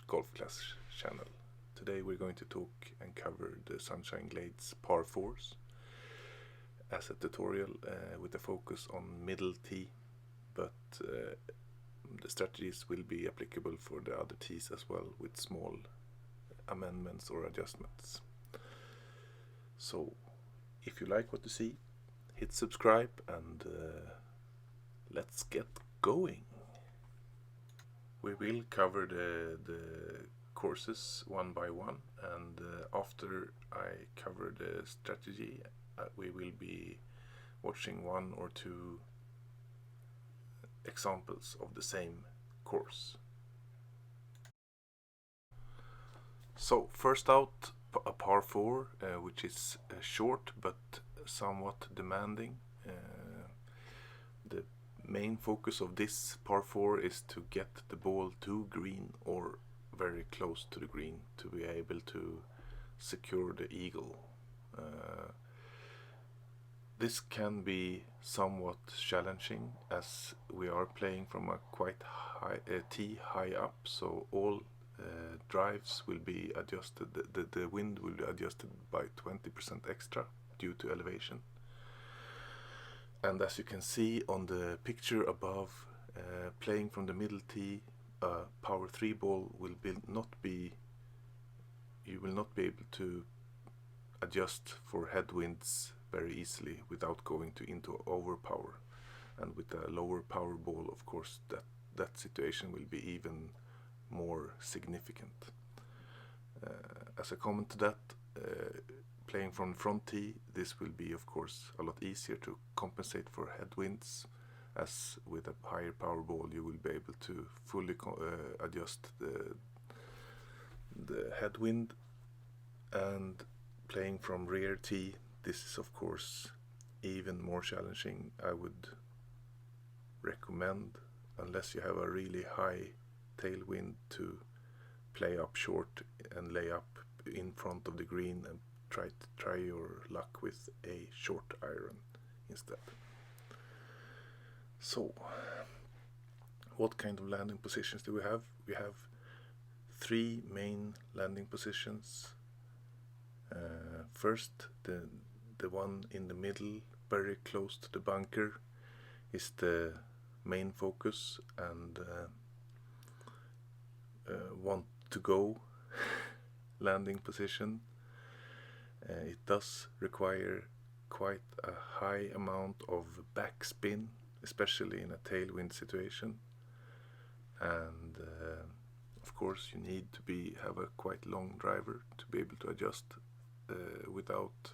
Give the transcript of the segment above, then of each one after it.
GolfClash channel. Today we're going to talk and cover the Sunshine Glades Par4s as a tutorial with a focus on middle tee, but the strategies will be applicable for the other tees as well, with small amendments or adjustments. So if you like what you see, hit subscribe and let's get going. We will cover the courses one by one, and after I cover the strategy, we will be watching one or two examples of the same course. So first out, a par 4, which is short but somewhat demanding. The main focus of this par 4 is to get the ball to green or very close to the green to be able to secure the eagle. This can be somewhat challenging as we are playing from a quite high tee high up, so all drives will be adjusted, the wind will be adjusted by 20% extra due to elevation. And as you can see on the picture above, playing from the middle tee, a power 3 ball will you will not be able to adjust for headwinds very easily without going into overpower. And with a lower power ball, of course, that situation will be even more significant. As a comment to that, playing from front tee, this will be of course a lot easier to compensate for headwinds, as with a higher power ball you will be able to fully adjust the headwind. And playing from rear tee, this is of course even more challenging. I would recommend, unless you have a really high tailwind, to play up short and lay up in front of the green and try your luck with a short iron instead. So what kind of landing positions do we have? We have 3 main landing positions. First, the one in the middle, very close to the bunker, is the main focus and want to go landing position. It does require quite a high amount of backspin, especially in a tailwind situation, and of course you need to have a quite long driver to be able to adjust without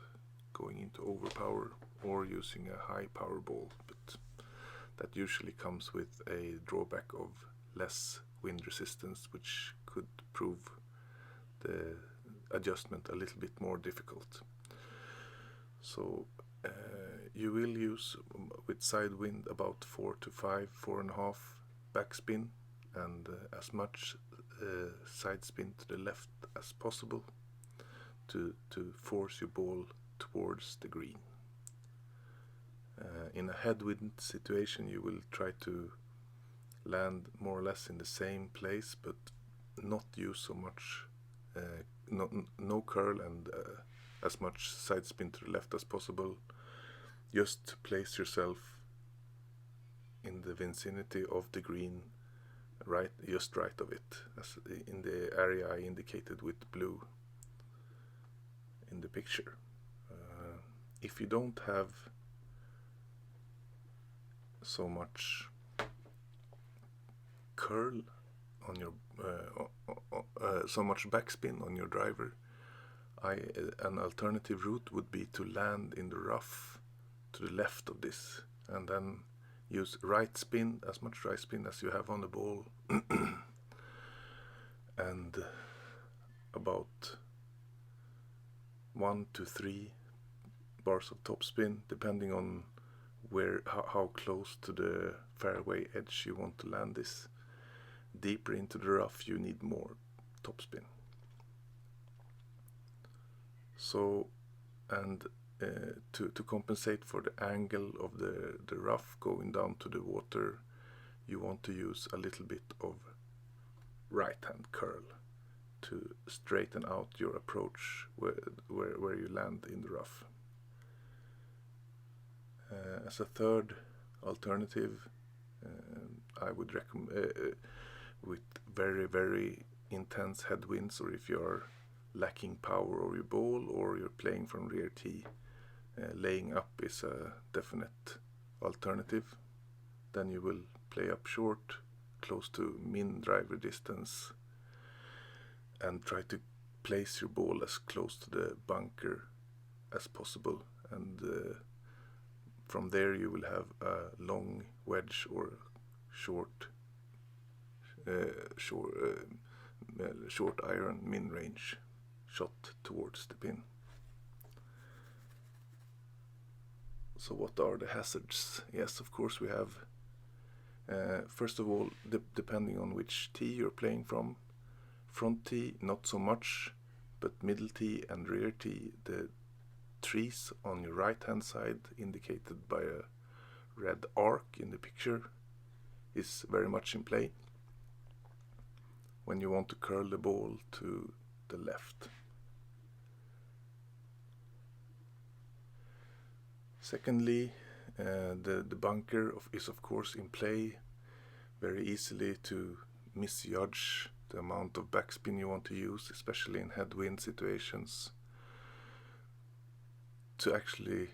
going into overpower or using a high power ball, but that usually comes with a drawback of less wind resistance, which could prove the adjustment a little bit more difficult. So you will use with side wind about 4 to 5, 4.5 backspin, and as much side spin to the left as possible to force your ball towards the green. In a headwind situation you will try to land more or less in the same place, but not use so much no curl and as much side spin to the left as possible. Just place yourself in the vicinity of the green, just right of it, as in the area I indicated with blue in the picture. If you don't have so much curl on your so much backspin on your driver, an alternative route would be to land in the rough to the left of this, and then use right spin, as much right spin as you have on the ball, and about 1 to 3 bars of topspin, depending on how close to the fairway edge you want to land this. Deeper into the rough you need more topspin. So, and to compensate for the angle of the rough going down to the water, you want to use a little bit of right hand curl to straighten out your approach where you land in the rough. As a third alternative, I would recommend with very intense headwinds, or if you're lacking power over your ball or you're playing from rear tee, laying up is a definite alternative. Then you will play up short, close to min driver distance, and try to place your ball as close to the bunker as possible, and from there you will have a long wedge or short iron min range shot towards the pin. So what are the hazards? Yes, of course we have, first of all, depending on which tee you're playing from. Front tee, not so much, but middle tee and rear tee, the trees on your right hand side, indicated by a red arc in the picture, is very much in play when you want to curl the ball to the left. Secondly, the bunker is of course in play, very easily to misjudge the amount of backspin you want to use, especially in headwind situations, to actually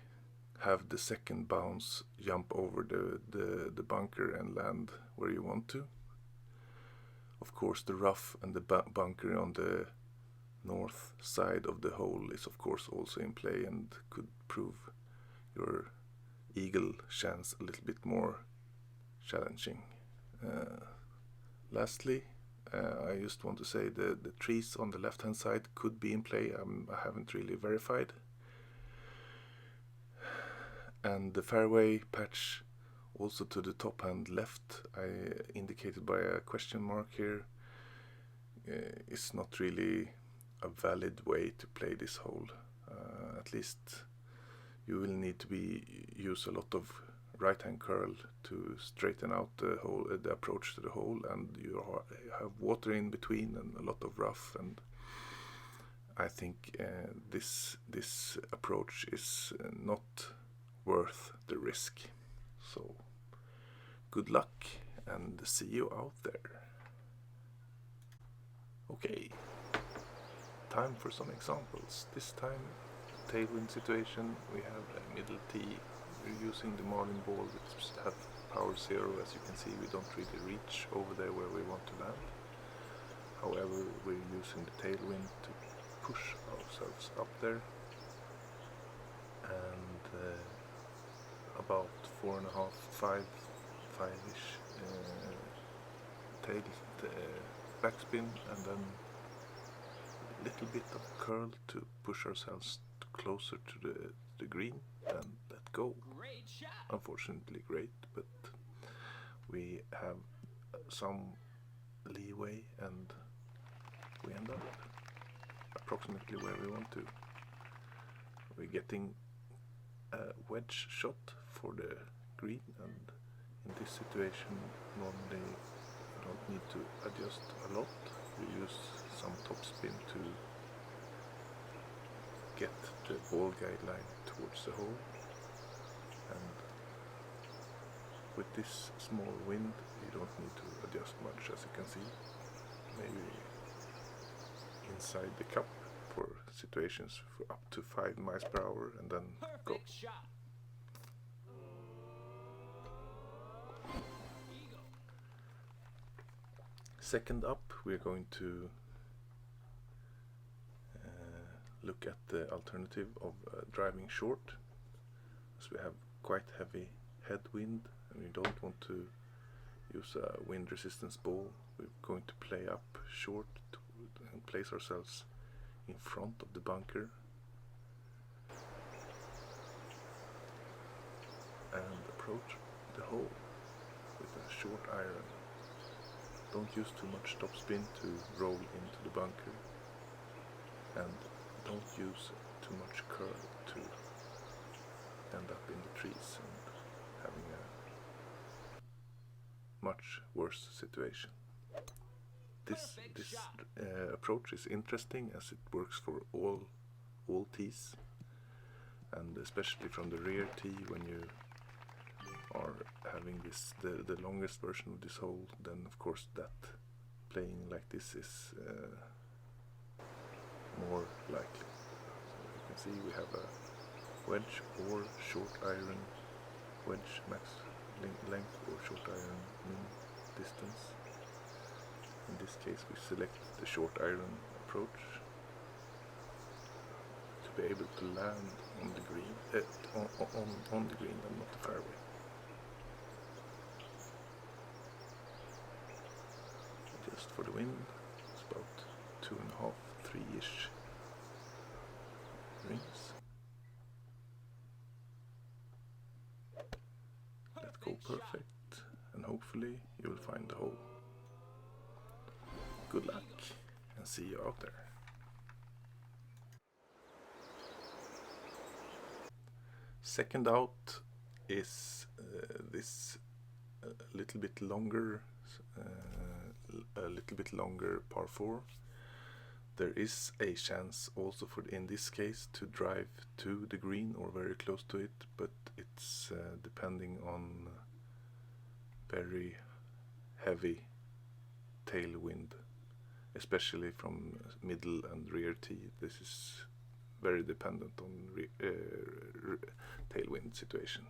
have the second bounce jump over the bunker and land where you want to. Of course, the rough and the bunker on the north side of the hole is of course also in play and could prove your eagle chance a little bit more challenging. Lastly, I just want to say the trees on the left hand side could be in play. I haven't really verified. And the fairway patch also to the top hand left, I indicated by a question mark here, is not really a valid way to play this hole. At least you will need to use a lot of right hand curl to straighten out the hole, the approach to the hole, and you have water in between and a lot of rough, and I think this approach is not worth the risk. So good luck and see you out there. Okay, time for some examples. This time, tailwind situation, we have a middle tee. We're using the marlin ball, which have power 0. As you can see, we don't really reach over there where we want to land. However, we're using the tailwind to push ourselves up there, and about 4.5, 5-ish tail backspin, and then a little bit of curl to push ourselves closer to the green and let go. Unfortunately great, but we have some leeway and we end up approximately where we want to. We're getting a wedge shot for the green, and in this situation normally you don't need to adjust a lot. We use some topspin to get the ball guideline towards the hole, and with this small wind you don't need to adjust much, as you can see. Maybe inside the cup for situations for up to 5 miles per hour, and then go. Second up, we're going to look at the alternative of driving short, as we have quite heavy headwind and we don't want to use a wind resistance ball. We're going to play up short and place ourselves in front of the bunker and approach the hole with a short iron. Don't use too much topspin to roll into the bunker, and don't use too much curl to end up in the trees and having a much worse situation. this approach is interesting as it works for all tees, and especially from the rear tee when you are having the longest version of this hole, then of course that playing like this is more likely. So you can see we have a wedge or short iron, wedge max length or short iron min distance. In this case we select the short iron approach to be able to land on the green, on the green and not the fairway. Just for the wind, it's about 2.5, 3-ish rings. Let go perfect, and hopefully you will find the hole. Good luck, and see you out there. Second out is this little bit longer par 4. There is a chance also for in this case to drive to the green or very close to it, but it's depending on very heavy tailwind, especially from middle and rear tee. This is very dependent on tailwind situation.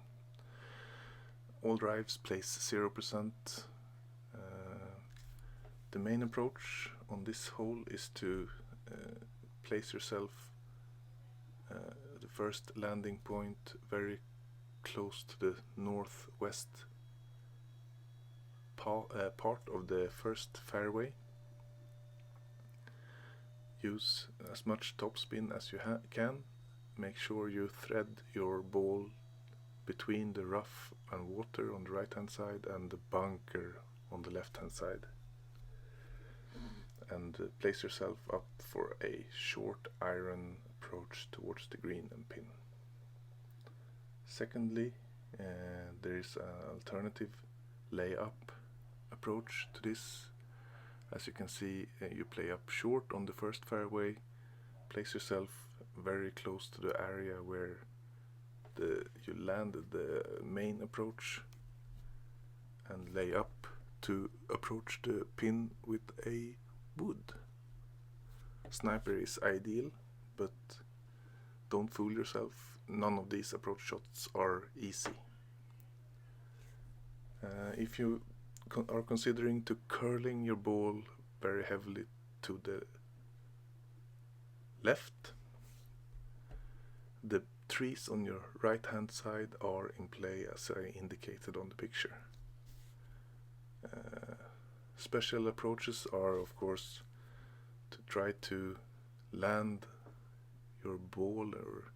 All drives place 0%. The main approach on this hole is to place yourself the first landing point very close to the northwest part of the first fairway. Use as much topspin as you can. Make sure you thread your ball between the rough and water on the right hand side and the bunker on the left hand side, and place yourself up for a short iron approach towards the green and pin. Secondly, there is an alternative layup approach to this. As you can see, you play up short on the first fairway, place yourself very close to the area where you landed the main approach, and lay up to approach the pin with a wood. Sniper is ideal, but don't fool yourself, none of these approach shots are easy. If you are considering to curling your ball very heavily to the left, the trees on your right hand side are in play as I indicated on the picture. Special approaches are of course to try to land your ball or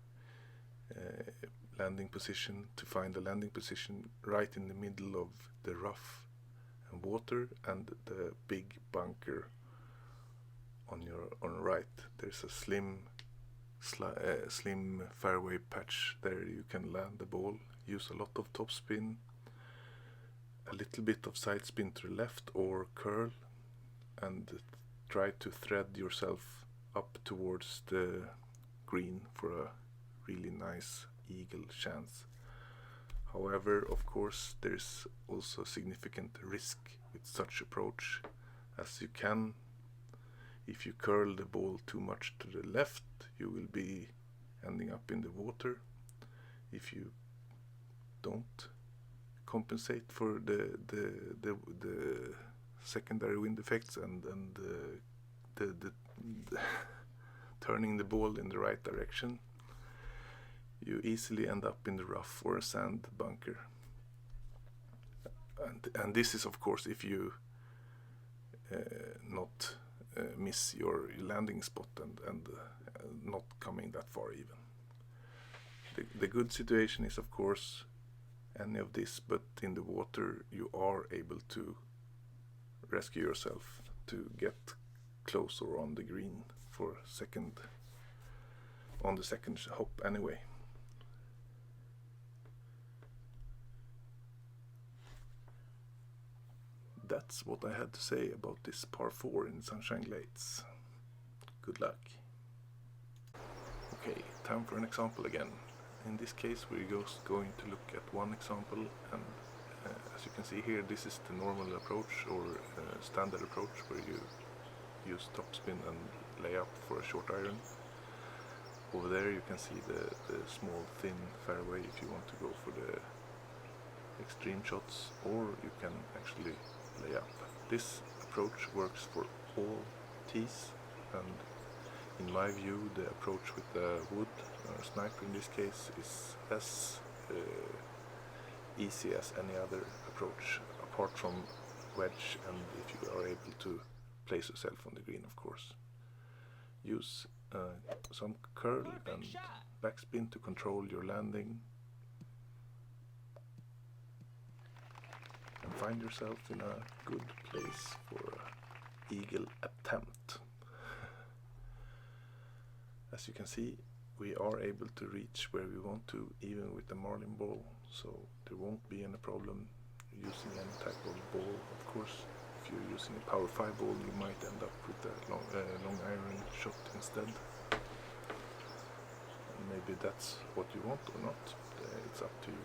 landing position, to find the landing position right in the middle of the rough and water and the big bunker on right. There's a slim fairway patch there. You can land the ball, use a lot of topspin, a little bit of side spin to the left or curl, and try to thread yourself up towards the green for a really nice eagle chance. However, of course, there's also significant risk with such approach, as you can, if you curl the ball too much to the left, you will be ending up in the water. If you don't compensate for the secondary wind effects and the turning the ball in the right direction, you easily end up in the rough or a sand bunker. And this is of course if you not miss your landing spot and not coming that far even. The good situation is of course any of this, but in the water you are able to rescue yourself to get close or on the green for on the second hop anyway. that's what I had to say about this par 4 in Sunshine Glades. Good luck. Okay, time for an example again. In this case we're just going to look at one example, and as you can see here, this is the normal approach or standard approach where you use topspin and lay up for a short iron. Over there you can see the small thin fairway if you want to go for the extreme shots, or you can actually lay up. This approach works for all tees, and in my view the approach with the wood sniper in this case is as easy as any other approach, apart from wedge, and if you are able to place yourself on the green, of course. Use some curl and backspin to control your landing, and find yourself in a good place for an eagle attempt. As you can see, we are able to reach where we want to, even with the marlin ball, so there won't be any problem using any type of ball. Of course, if you're using a Par 5 ball, you might end up with a long iron shot instead. And maybe that's what you want or not. It's up to you.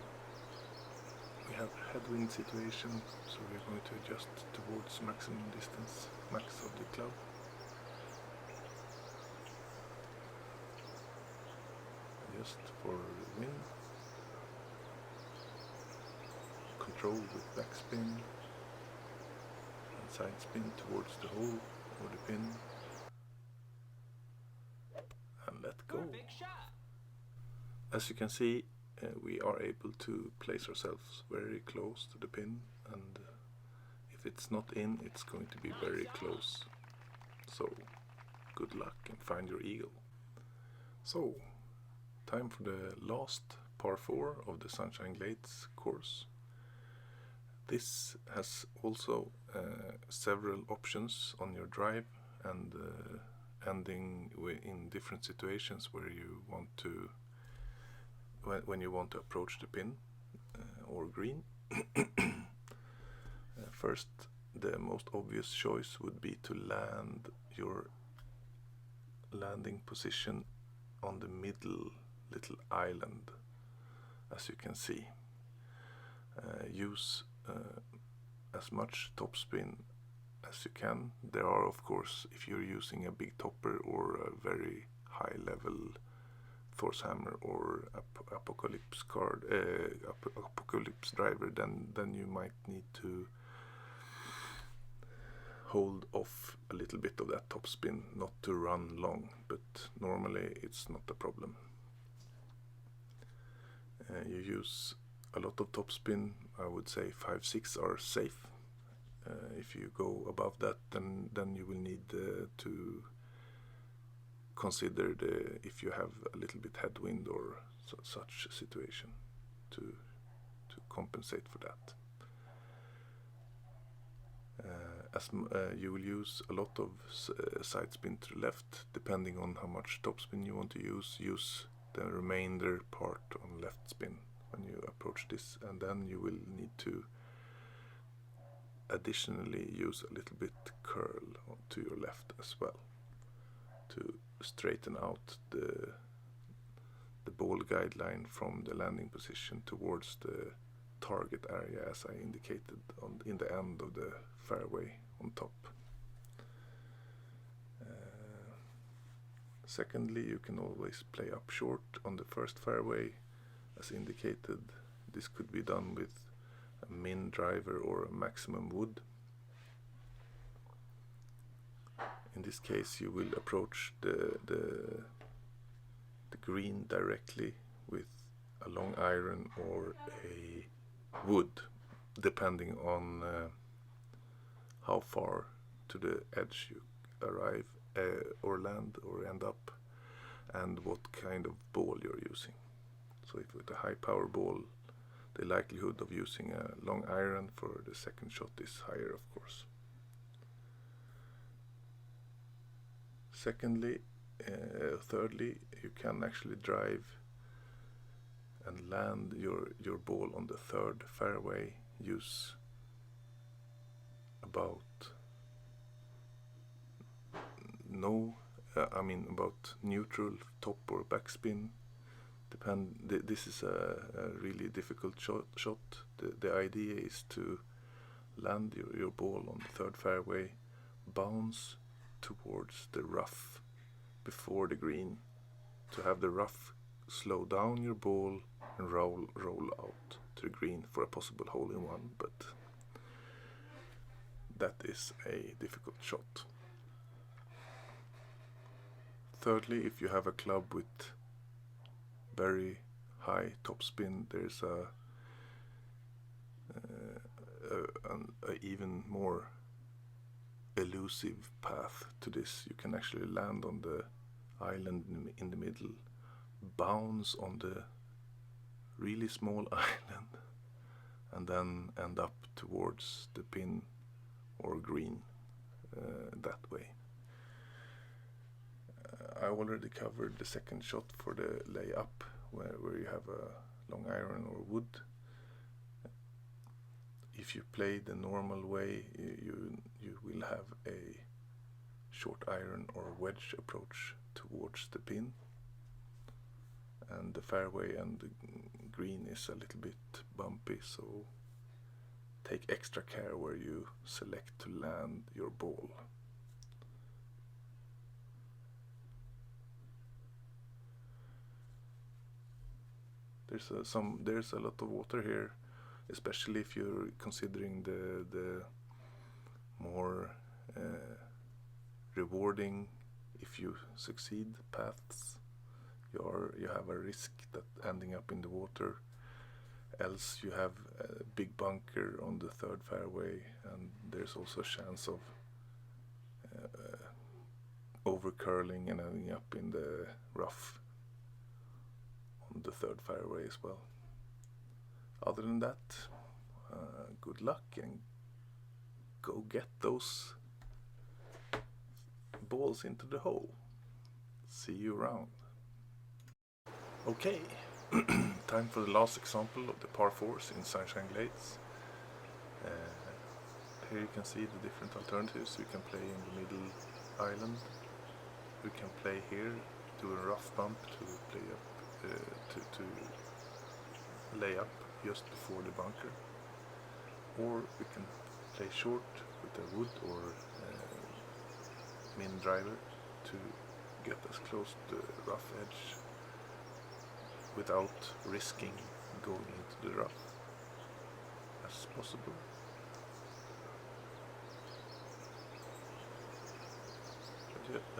We have headwind situation, so we're going to adjust towards maximum distance, max of the club. Adjust for wind. Control with backspin and side spin towards the hole or the pin, and let go. As you can see, we are able to place ourselves very close to the pin, and if it's not in, it's going to be very close. So good luck and find your eagle. So time for the last par 4 of the Sunshine Glades course. This has also several options on your drive, and ending in different situations where you want to, when you want to approach the pin or green. First, the most obvious choice would be to land your landing position on the middle little island, as you can see. Use as much topspin as you can. There are, of course, if you're using a big topper or a very high level Thor's hammer or apocalypse card, apocalypse driver, then you might need to hold off a little bit of that topspin, not to run long, but normally it's not a problem. You use a lot of topspin. I would say 5-6 are safe. If you go above that, then you will need to consider if you have a little bit headwind or such a situation to compensate for that. As you will use a lot of side spin to the left, depending on how much topspin you want to use the remainder part on left spin when you approach this, and then you will need to additionally use a little bit curl to your left as well to straighten out the ball guideline from the landing position towards the target area, as I indicated in the end of the fairway on top. Secondly, you can always play up short on the first fairway, as indicated. This could be done with a min driver or a maximum wood. In this case, you will approach the green directly with a long iron or a wood, depending on how far to the edge you arrive or land or end up, and what kind of ball you're using. So if with a high power ball, the likelihood of using a long iron for the second shot is higher, of course. Thirdly, you can actually drive and land your ball on the third fairway. Use about about neutral top or backspin. This is a really difficult shot. The idea is to land your ball on the third fairway, bounce towards the rough before the green, to have the rough slow down your ball and roll out to the green for a possible hole-in-one, but that is a difficult shot. Thirdly, if you have a club with very high topspin, there's a even more elusive path to this. You can actually land on the island in the middle, bounce on the really small island, and then end up towards the pin or green that way. I already covered the second shot for the layup, where you have a long iron or wood. If you play the normal way, you will have a short iron or wedge approach towards the pin, and the fairway and the green is a little bit bumpy, so take extra care where you select to land your ball. There's a lot of water here, especially if you're considering the more rewarding, if you succeed, paths. You have a risk that ending up in the water. Else you have a big bunker on the third fairway, and there's also a chance of over curling and ending up in the rough on the third fairway as well. Other than that, good luck and go get those balls into the hole. See you around. Okay, time for the last example of the Par4s in Sunshine Glades. Here you can see the different alternatives. You can play in the middle island. You can play here, do a rough bump to play up, to lay up just before the bunker, or we can play short with a wood or min driver to get as close to the rough edge without risking going into the rough as possible.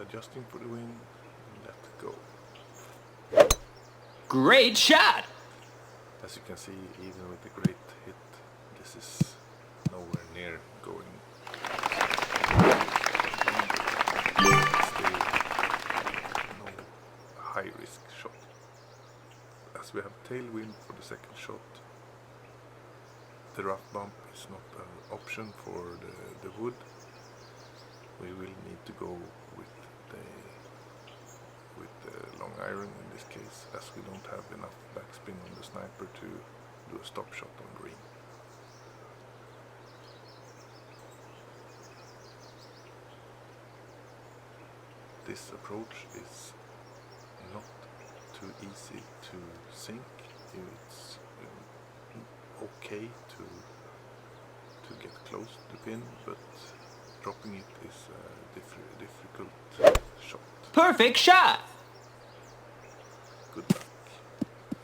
Adjusting for the wind, let go. Great shot! As you can see, even with the great hit, this is nowhere near going. Still no high risk shot. As we have tailwind for the second shot, the rough bump is not an option for the wood. We will need to go with the long iron in this case, as we don't have enough backspin on the sniper to do a stop shot on green. This approach is not too easy to sink. It's okay to get close to the pin, but dropping it is a difficult shot. Perfect shot! Good luck,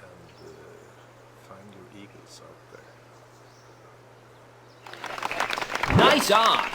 and find your eagles out there. Nice on!